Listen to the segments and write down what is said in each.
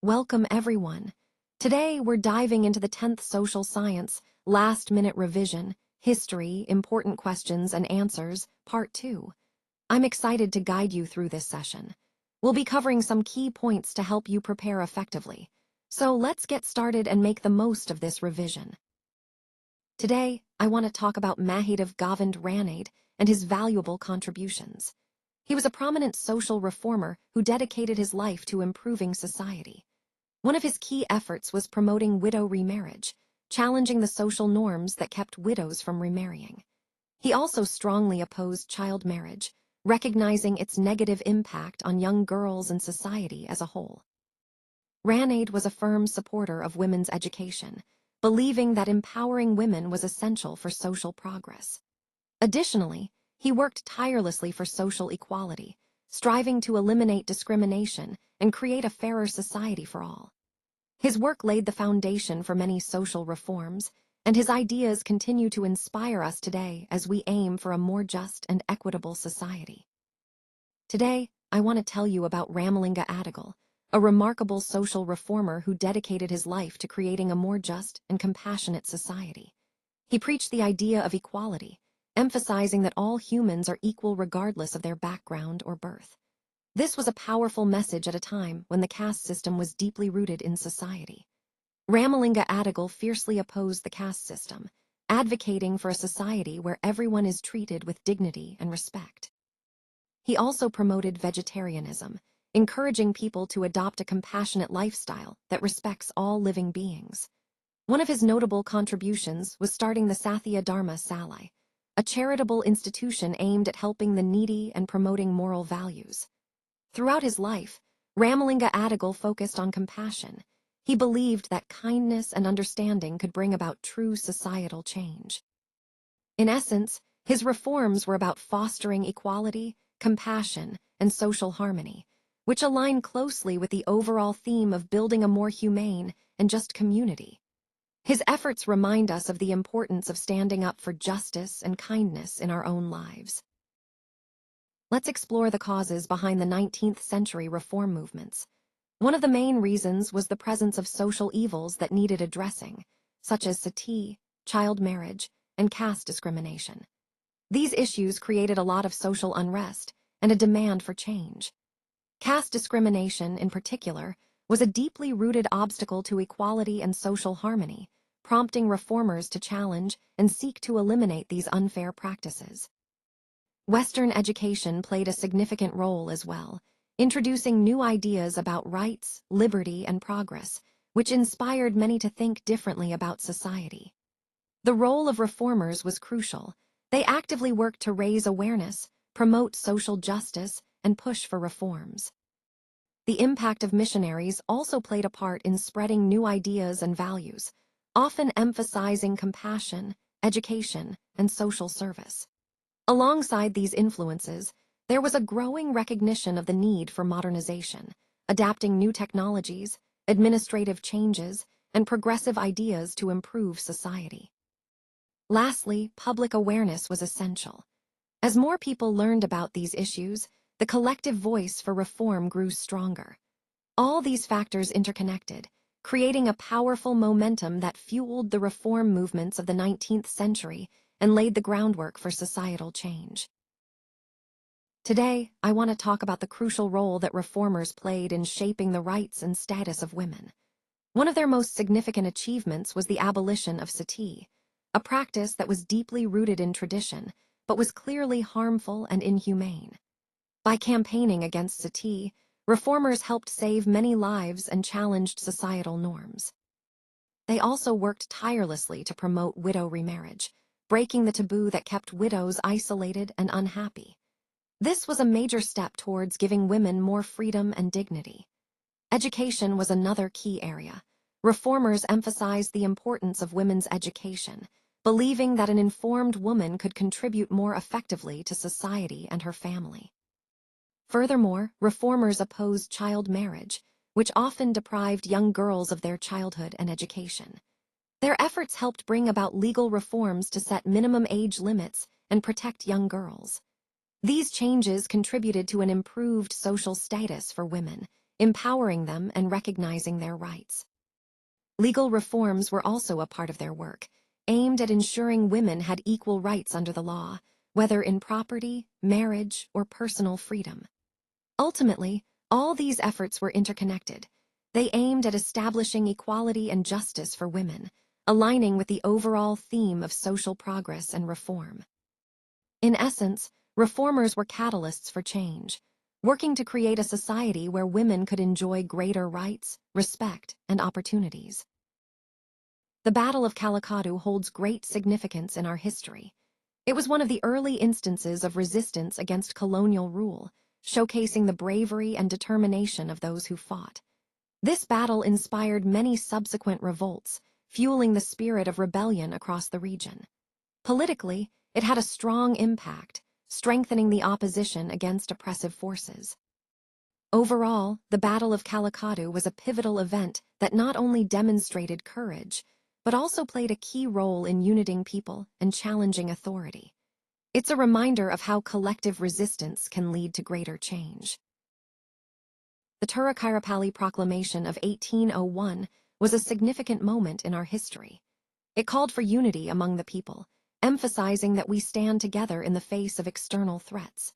Welcome, everyone. Today, we're diving into the 10th Social Science, Last-Minute Revision, History, Important Questions and Answers, Part 2. I'm excited to guide you through this session. We'll be covering some key points to help you prepare effectively. So let's get started and make the most of this revision. Today, I want to talk about Mahadev Govind Ranade and his valuable contributions. He was a prominent social reformer who dedicated his life to improving society. One of his key efforts was promoting widow remarriage, challenging the social norms that kept widows from remarrying. He also strongly opposed child marriage, recognizing its negative impact on young girls and society as a whole. Ranade was a firm supporter of women's education, believing that empowering women was essential for social progress. Additionally, he worked tirelessly for social equality, striving to eliminate discrimination and create a fairer society for all. His work laid the foundation for many social reforms, and his ideas continue to inspire us today as we aim for a more just and equitable society. Today, I want to tell you about Ramalinga Adigal, a remarkable social reformer who dedicated his life to creating a more just and compassionate society. He preached the idea of equality, emphasizing that all humans are equal regardless of their background or birth. This was a powerful message at a time when the caste system was deeply rooted in society. Ramalinga Adigal fiercely opposed the caste system, advocating for a society where everyone is treated with dignity and respect. He also promoted vegetarianism, encouraging people to adopt a compassionate lifestyle that respects all living beings. One of his notable contributions was starting the Sathya Dharma Salai, a charitable institution aimed at helping the needy and promoting moral values. Throughout his life, Ramalinga Adigal focused on compassion. He believed that kindness and understanding could bring about true societal change. In essence, his reforms were about fostering equality, compassion, and social harmony, which align closely with the overall theme of building a more humane and just community. His efforts remind us of the importance of standing up for justice and kindness in our own lives. Let's explore the causes behind the 19th century reform movements. One of the main reasons was the presence of social evils that needed addressing, such as sati, child marriage, and caste discrimination. These issues created a lot of social unrest and a demand for change. Caste discrimination, in particular, was a deeply rooted obstacle to equality and social harmony, prompting reformers to challenge and seek to eliminate these unfair practices. Western education played a significant role as well, introducing new ideas about rights, liberty, and progress, which inspired many to think differently about society. The role of reformers was crucial. They actively worked to raise awareness, promote social justice, and push for reforms. The impact of missionaries also played a part in spreading new ideas and values, often emphasizing compassion, education, and social service. Alongside these influences, there was a growing recognition of the need for modernization, adapting new technologies, administrative changes, and progressive ideas to improve society. Lastly, public awareness was essential. As more people learned about these issues, the collective voice for reform grew stronger. All these factors interconnected, creating a powerful momentum that fueled the reform movements of the 19th century and laid the groundwork for societal change. Today, I want to talk about the crucial role that reformers played in shaping the rights and status of women. One of their most significant achievements was the abolition of sati, a practice that was deeply rooted in tradition, but was clearly harmful and inhumane. By campaigning against sati, reformers helped save many lives and challenged societal norms. They also worked tirelessly to promote widow remarriage, breaking the taboo that kept widows isolated and unhappy. This was a major step towards giving women more freedom and dignity. Education was another key area. Reformers emphasized the importance of women's education, believing that an informed woman could contribute more effectively to society and her family. Furthermore, reformers opposed child marriage, which often deprived young girls of their childhood and education. Their efforts helped bring about legal reforms to set minimum age limits and protect young girls. These changes contributed to an improved social status for women, empowering them and recognizing their rights. Legal reforms were also a part of their work, aimed at ensuring women had equal rights under the law, whether in property, marriage, or personal freedom. Ultimately, all these efforts were interconnected. They aimed at establishing equality and justice for women, aligning with the overall theme of social progress and reform. In essence, reformers were catalysts for change, working to create a society where women could enjoy greater rights, respect, and opportunities. The Battle of Calicut holds great significance in our history. It was one of the early instances of resistance against colonial rule, showcasing the bravery and determination of those who fought. This battle inspired many subsequent revolts, fueling the spirit of rebellion across the region. Politically, it had a strong impact, strengthening the opposition against oppressive forces. Overall, the Battle of Calicut was a pivotal event that not only demonstrated courage, but also played a key role in uniting people and challenging authority. It's a reminder of how collective resistance can lead to greater change. The Tiruchirappalli Proclamation of 1801 was a significant moment in our history. It called for unity among the people, emphasizing that we stand together in the face of external threats.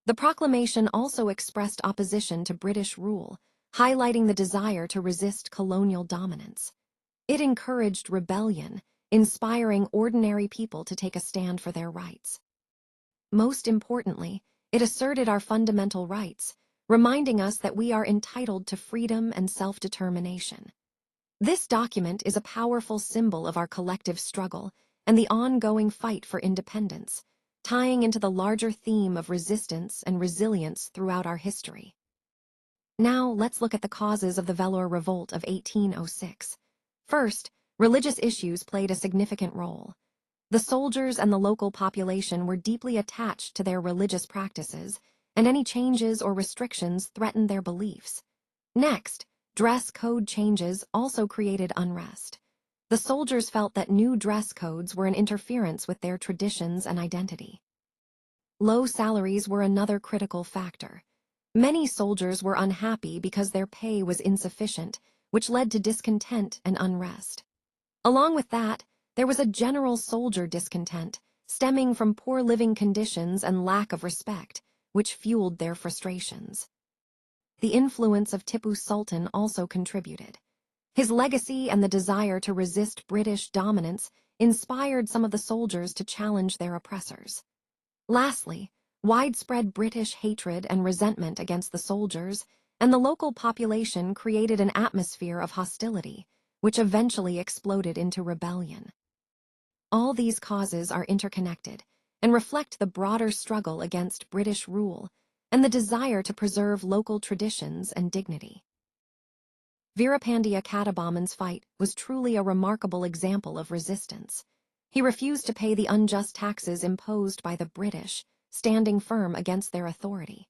The proclamation also expressed opposition to British rule, highlighting the desire to resist colonial dominance. It encouraged rebellion, inspiring ordinary people to take a stand for their rights. Most importantly, it asserted our fundamental rights, reminding us that we are entitled to freedom and self-determination. This document is a powerful symbol of our collective struggle and the ongoing fight for independence, tying into the larger theme of resistance and resilience throughout our history. Now, let's look at the causes of the Vellore Revolt of 1806. First, religious issues played a significant role. The soldiers and the local population were deeply attached to their religious practices, and any changes or restrictions threatened their beliefs. Next, dress code changes also created unrest. The soldiers felt that new dress codes were an interference with their traditions and identity. Low salaries were another critical factor. Many soldiers were unhappy because their pay was insufficient, which led to discontent and unrest. Along with that, there was a general soldier discontent, stemming from poor living conditions and lack of respect, which fueled their frustrations. The influence of Tipu Sultan also contributed. His legacy and the desire to resist British dominance inspired some of the soldiers to challenge their oppressors. Lastly, widespread British hatred and resentment against the soldiers and the local population created an atmosphere of hostility, which eventually exploded into rebellion. All these causes are interconnected and reflect the broader struggle against British rule and the desire to preserve local traditions and dignity. Veerapandiya Kattabomman's fight was truly a remarkable example of resistance. He refused to pay the unjust taxes imposed by the British, standing firm against their authority.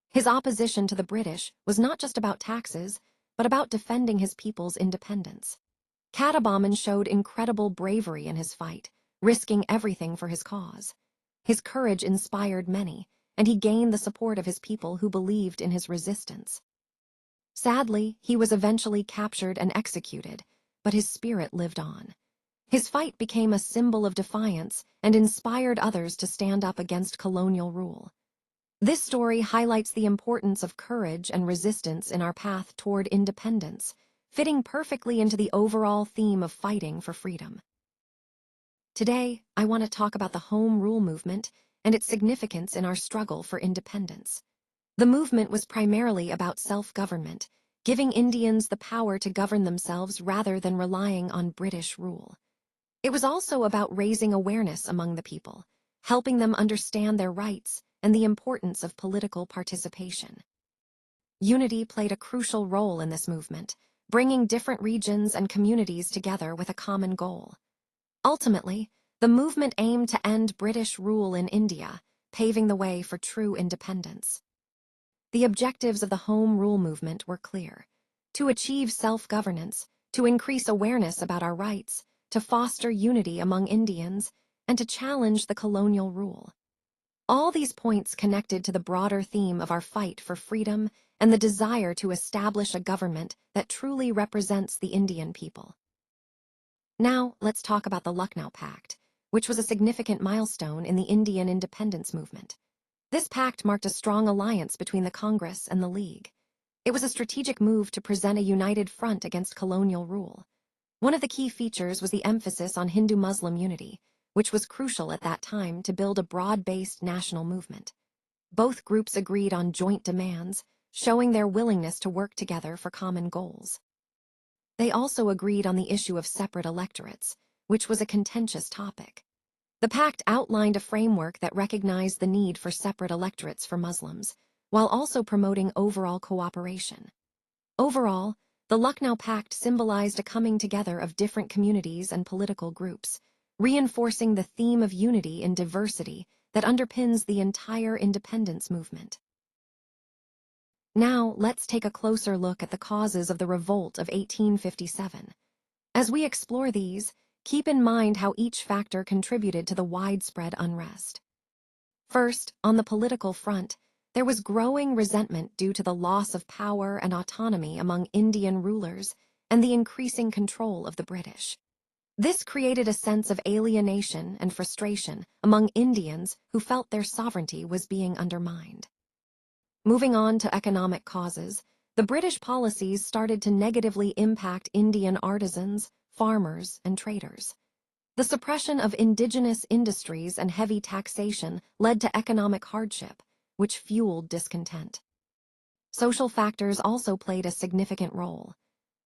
His opposition to the British was not just about taxes, but about defending his people's independence. Kattabomman showed incredible bravery in his fight, risking everything for his cause. His courage inspired many, and he gained the support of his people who believed in his resistance. Sadly, he was eventually captured and executed, but his spirit lived on. His fight became a symbol of defiance and inspired others to stand up against colonial rule. This story highlights the importance of courage and resistance in our path toward independence, fitting perfectly into the overall theme of fighting for freedom. Today, I want to talk about the Home Rule movement and its significance in our struggle for independence. The movement was primarily about self-government, giving Indians the power to govern themselves rather than relying on British rule. It was also about raising awareness among the people, helping them understand their rights and the importance of political participation. Unity played a crucial role in this movement, bringing different regions and communities together with a common goal. Ultimately, the movement aimed to end British rule in India, paving the way for true independence. The objectives of the Home Rule movement were clear: to achieve self-governance, to increase awareness about our rights, to foster unity among Indians, and to challenge the colonial rule. All these points connected to the broader theme of our fight for freedom and the desire to establish a government that truly represents the Indian people. Now, let's talk about the Lucknow Pact, which was a significant milestone in the Indian independence movement. This pact marked a strong alliance between the Congress and the League. It was a strategic move to present a united front against colonial rule. One of the key features was the emphasis on Hindu-Muslim unity, which was crucial at that time to build a broad-based national movement. Both groups agreed on joint demands, showing their willingness to work together for common goals. They also agreed on the issue of separate electorates, which was a contentious topic. The pact outlined a framework that recognized the need for separate electorates for Muslims, while also promoting overall cooperation. Overall, the Lucknow Pact symbolized a coming together of different communities and political groups, reinforcing the theme of unity in diversity that underpins the entire independence movement. Now, let's take a closer look at the causes of the revolt of 1857. As we explore these, keep in mind how each factor contributed to the widespread unrest. First, on the political front, there was growing resentment due to the loss of power and autonomy among Indian rulers and the increasing control of the British. This created a sense of alienation and frustration among Indians who felt their sovereignty was being undermined. Moving on to economic causes, the British policies started to negatively impact Indian artisans, farmers, and traders. The suppression of indigenous industries and heavy taxation led to economic hardship, which fueled discontent. Social factors also played a significant role.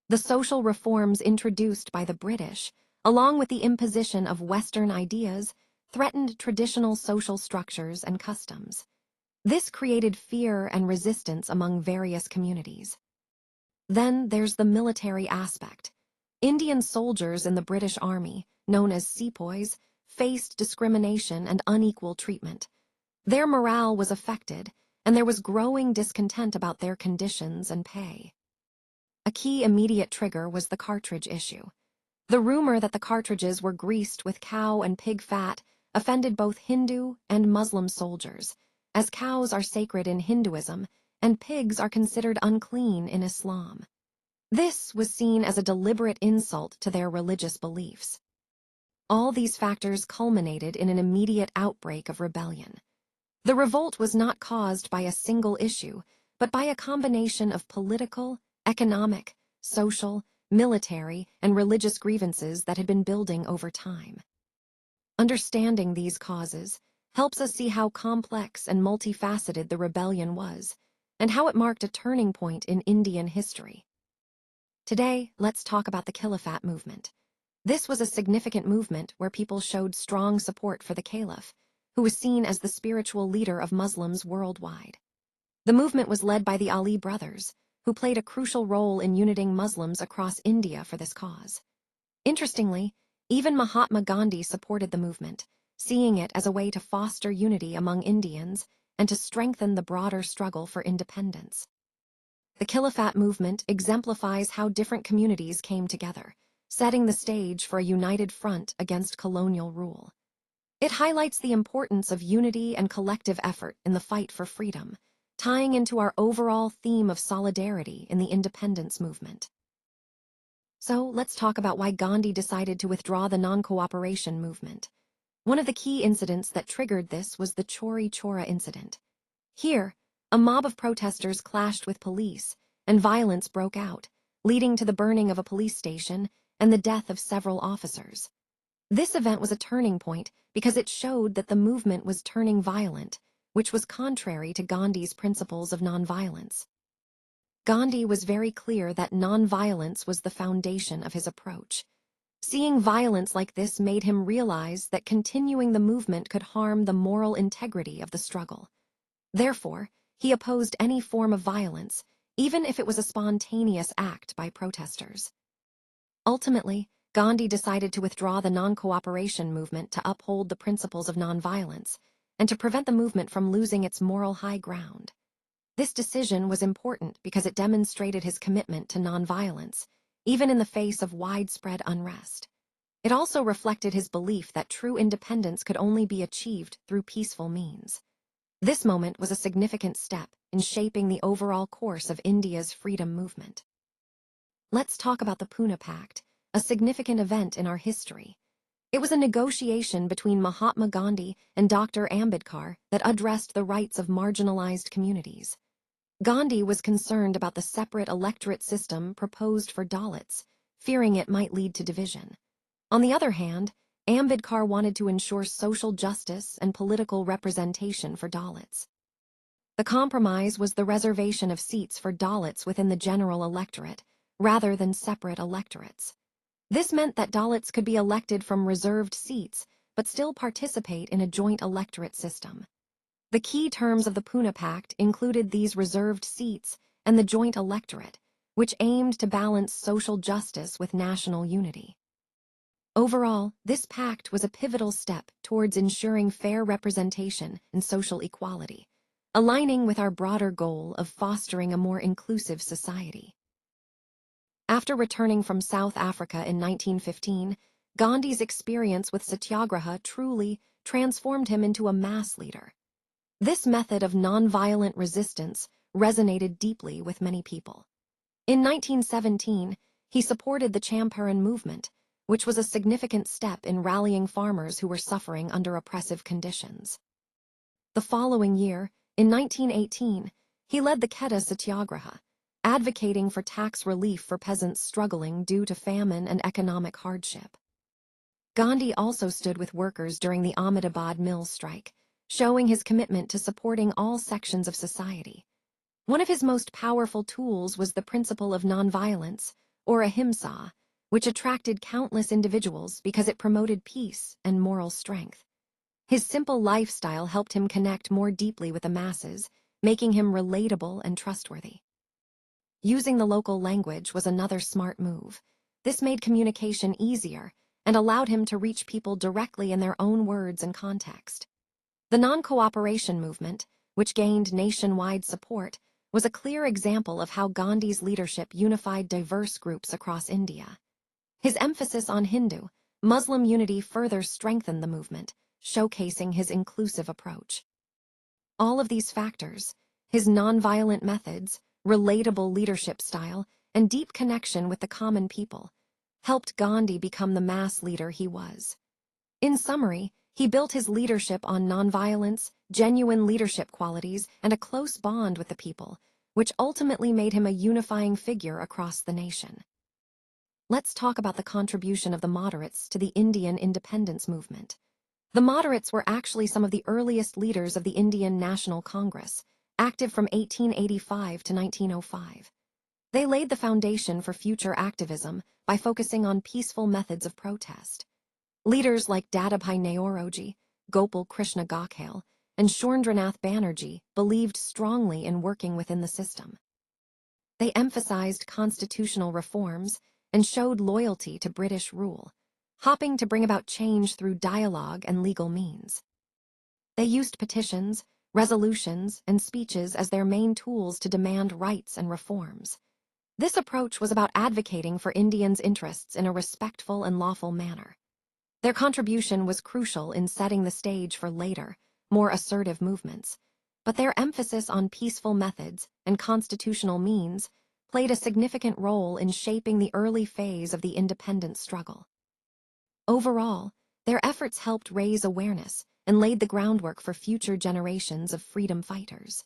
The social reforms introduced by the British, along with the imposition of Western ideas, threatened traditional social structures and customs. This created fear and resistance among various communities. Then there's the military aspect. Indian soldiers in the British Army, known as sepoys, faced discrimination and unequal treatment. Their morale was affected, and there was growing discontent about their conditions and pay. A key immediate trigger was the cartridge issue. The rumor that the cartridges were greased with cow and pig fat offended both Hindu and Muslim soldiers, as cows are sacred in Hinduism and pigs are considered unclean in Islam. This was seen as a deliberate insult to their religious beliefs. All these factors culminated in an immediate outbreak of rebellion. The revolt was not caused by a single issue, but by a combination of political, economic, social, military, and religious grievances that had been building over time. Understanding these causes helps us see how complex and multifaceted the rebellion was, and how it marked a turning point in Indian history. Today, let's talk about the Caliphate movement. This was a significant movement where people showed strong support for the Caliph, who was seen as the spiritual leader of Muslims worldwide. The movement was led by the Ali brothers, who played a crucial role in uniting Muslims across India for this cause. Interestingly, even Mahatma Gandhi supported the movement, seeing it as a way to foster unity among Indians and to strengthen the broader struggle for independence. The Caliphate movement exemplifies how different communities came together, setting the stage for a united front against colonial rule. It highlights the importance of unity and collective effort in the fight for freedom, tying into our overall theme of solidarity in the independence movement. So let's talk about why Gandhi decided to withdraw the non-cooperation movement. One of the key incidents that triggered this was the Chauri Chaura incident. Here, a mob of protesters clashed with police, and violence broke out, leading to the burning of a police station and the death of several officers. This event was a turning point because it showed that the movement was turning violent, which was contrary to Gandhi's principles of nonviolence. Gandhi was very clear that nonviolence was the foundation of his approach. Seeing violence like this made him realize that continuing the movement could harm the moral integrity of the struggle. Therefore, he opposed any form of violence, even if it was a spontaneous act by protesters. Ultimately, Gandhi decided to withdraw the non-cooperation movement to uphold the principles of nonviolence and to prevent the movement from losing its moral high ground. This decision was important because it demonstrated his commitment to nonviolence, even in the face of widespread unrest. It also reflected his belief that true independence could only be achieved through peaceful means. This moment was a significant step in shaping the overall course of India's freedom movement. Let's talk about the Pune Pact, a significant event in our history. It was a negotiation between Mahatma Gandhi and Dr. Ambedkar that addressed the rights of marginalized communities. Gandhi was concerned about the separate electorate system proposed for Dalits, fearing it might lead to division. On the other hand, Ambedkar wanted to ensure social justice and political representation for Dalits. The compromise was the reservation of seats for Dalits within the general electorate, rather than separate electorates. This meant that Dalits could be elected from reserved seats, but still participate in a joint electorate system. The key terms of the Pune Pact included these reserved seats and the joint electorate, which aimed to balance social justice with national unity. Overall, this pact was a pivotal step towards ensuring fair representation and social equality, aligning with our broader goal of fostering a more inclusive society. After returning from South Africa in 1915, Gandhi's experience with satyagraha truly transformed him into a mass leader. This method of nonviolent resistance resonated deeply with many people. In 1917, he supported the Champaran movement, which was a significant step in rallying farmers who were suffering under oppressive conditions. The following year, in 1918, he led the Kheda Satyagraha, advocating for tax relief for peasants struggling due to famine and economic hardship. Gandhi also stood with workers during the Ahmedabad mill strike, showing his commitment to supporting all sections of society. One of his most powerful tools was the principle of nonviolence, or ahimsa, which attracted countless individuals because it promoted peace and moral strength. His simple lifestyle helped him connect more deeply with the masses, making him relatable and trustworthy. Using the local language was another smart move. This made communication easier and allowed him to reach people directly in their own words and context. The non-cooperation movement, which gained nationwide support, was a clear example of how Gandhi's leadership unified diverse groups across India. His emphasis on Hindu, Muslim unity further strengthened the movement, showcasing his inclusive approach. All of these factors, his nonviolent methods, relatable leadership style, and deep connection with the common people, helped Gandhi become the mass leader he was. In summary, he built his leadership on nonviolence, genuine leadership qualities, and a close bond with the people, which ultimately made him a unifying figure across the nation. Let's talk about the contribution of the moderates to the Indian independence movement. The moderates were actually some of the earliest leaders of the Indian National Congress, active from 1885 to 1905. They laid the foundation for future activism by focusing on peaceful methods of protest. Leaders like Dadabhai Naoroji, Gopal Krishna Gokhale, and Shorendranath Banerjee believed strongly in working within the system. They emphasized constitutional reforms and showed loyalty to British rule, hoping to bring about change through dialogue and legal means. They used petitions, resolutions, and speeches as their main tools to demand rights and reforms. This approach was about advocating for Indians' interests in a respectful and lawful manner. Their contribution was crucial in setting the stage for later, more assertive movements, but their emphasis on peaceful methods and constitutional means played a significant role in shaping the early phase of the independence struggle. Overall, their efforts helped raise awareness and laid the groundwork for future generations of freedom fighters.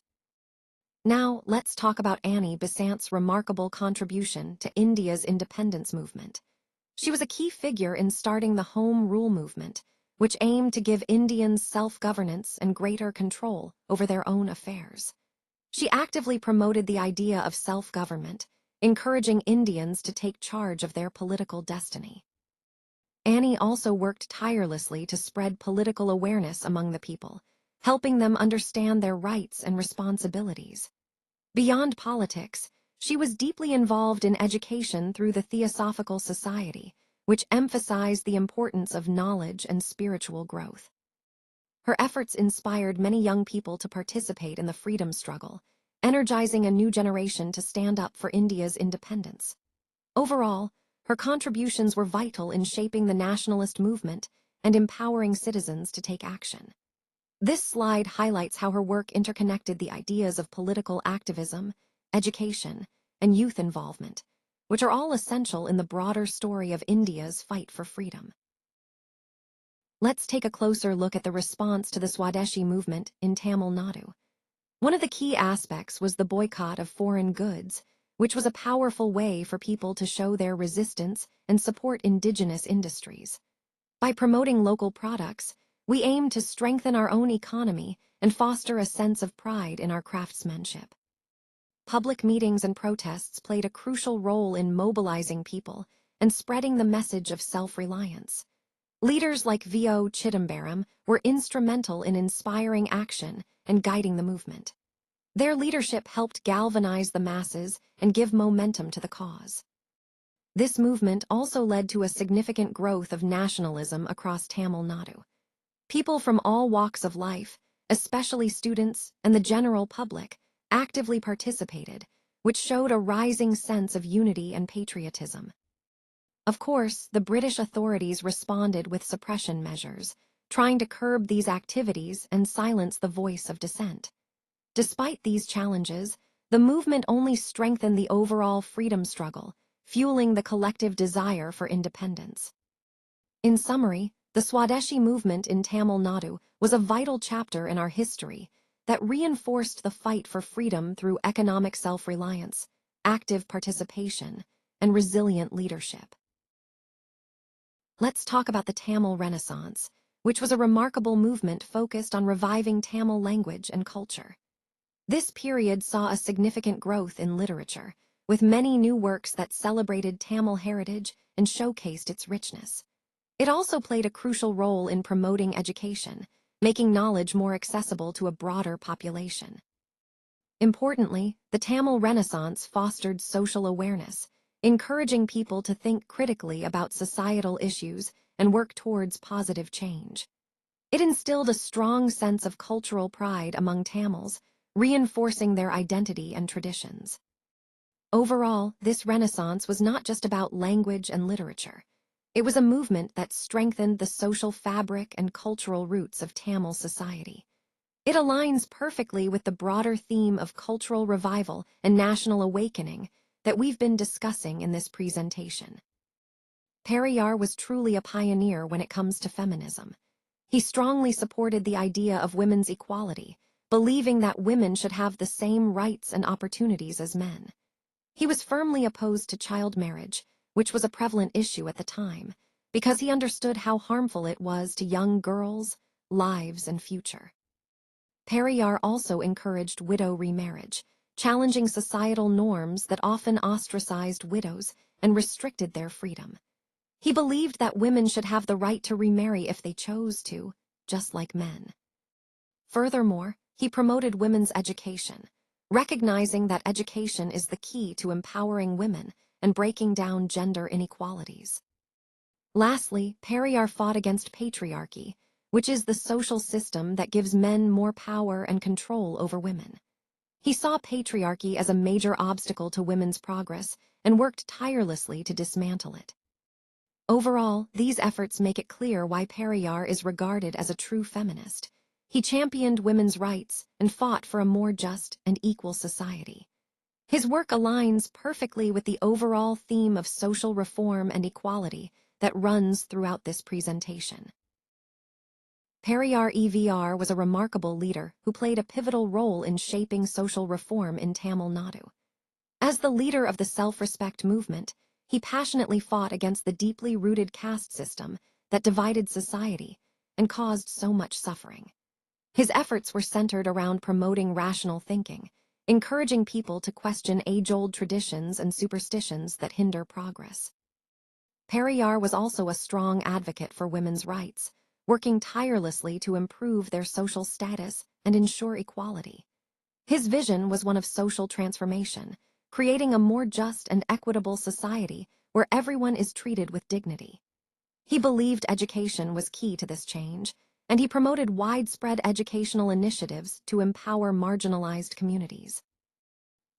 Now, let's talk about Annie Besant's remarkable contribution to India's independence movement. She was a key figure in starting the Home Rule movement, which aimed to give Indians self-governance and greater control over their own affairs. She actively promoted the idea of self-government, encouraging Indians to take charge of their political destiny. Annie also worked tirelessly to spread political awareness among the people, helping them understand their rights and responsibilities. Beyond politics, she was deeply involved in education through the Theosophical Society, which emphasized the importance of knowledge and spiritual growth. Her efforts inspired many young people to participate in the freedom struggle, energizing a new generation to stand up for India's independence. Overall, her contributions were vital in shaping the nationalist movement and empowering citizens to take action. This slide highlights how her work interconnected the ideas of political activism, education, and youth involvement, which are all essential in the broader story of India's fight for freedom. Let's take a closer look at the response to the Swadeshi movement in Tamil Nadu. One of the key aspects was the boycott of foreign goods, which was a powerful way for people to show their resistance and support indigenous industries. By promoting local products, we aim to strengthen our own economy and foster a sense of pride in our craftsmanship. Public meetings and protests played a crucial role in mobilizing people and spreading the message of self-reliance. Leaders like V.O. Chidambaram were instrumental in inspiring action and guiding the movement. Their leadership helped galvanize the masses and give momentum to the cause. This movement also led to a significant growth of nationalism across Tamil Nadu. People from all walks of life, especially students and the general public, actively participated, which showed a rising sense of unity and patriotism. Of course, the British authorities responded with suppression measures, trying to curb these activities and silence the voice of dissent. Despite these challenges, the movement only strengthened the overall freedom struggle, fueling the collective desire for independence. In summary, the Swadeshi movement in Tamil Nadu was a vital chapter in our history that reinforced the fight for freedom through economic self-reliance, active participation, and resilient leadership. Let's talk about the Tamil Renaissance, which was a remarkable movement focused on reviving Tamil language and culture. This period saw a significant growth in literature, with many new works that celebrated Tamil heritage and showcased its richness. It also played a crucial role in promoting education, making knowledge more accessible to a broader population. Importantly, the Tamil Renaissance fostered social awareness, encouraging people to think critically about societal issues and work towards positive change. It instilled a strong sense of cultural pride among Tamils, reinforcing their identity and traditions. Overall, this Renaissance was not just about language and literature. It was a movement that strengthened the social fabric and cultural roots of Tamil society. It aligns perfectly with the broader theme of cultural revival and national awakening that we've been discussing in this presentation. Periyar was truly a pioneer when it comes to feminism. He strongly supported the idea of women's equality, believing that women should have the same rights and opportunities as men. He was firmly opposed to child marriage, which was a prevalent issue at the time, because he understood how harmful it was to young girls' lives and future. Periyar also encouraged widow remarriage, challenging societal norms that often ostracized widows and restricted their freedom. He believed that women should have the right to remarry if they chose to, just like men. Furthermore, he promoted women's education, recognizing that education is the key to empowering women and breaking down gender inequalities. Lastly, Periyar fought against patriarchy, which is the social system that gives men more power and control over women. He saw patriarchy as a major obstacle to women's progress and worked tirelessly to dismantle it. Overall, these efforts make it clear why Periyar is regarded as a true feminist. He championed women's rights and fought for a more just and equal society. His work aligns perfectly with the overall theme of social reform and equality that runs throughout this presentation. Periyar EVR was a remarkable leader who played a pivotal role in shaping social reform in Tamil Nadu. As the leader of the self-respect movement, he passionately fought against the deeply rooted caste system that divided society and caused so much suffering. His efforts were centered around promoting rational thinking, encouraging people to question age-old traditions and superstitions that hinder progress. Periyar was also a strong advocate for women's rights, working tirelessly to improve their social status and ensure equality. His vision was one of social transformation, creating a more just and equitable society where everyone is treated with dignity. He believed education was key to this change, and he promoted widespread educational initiatives to empower marginalized communities.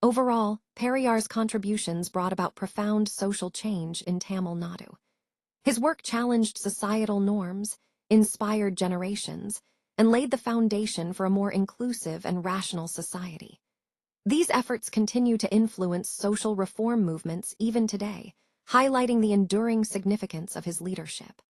Overall, Periyar's contributions brought about profound social change in Tamil Nadu. His work challenged societal norms, inspired generations, and laid the foundation for a more inclusive and rational society. These efforts continue to influence social reform movements even today, highlighting the enduring significance of his leadership.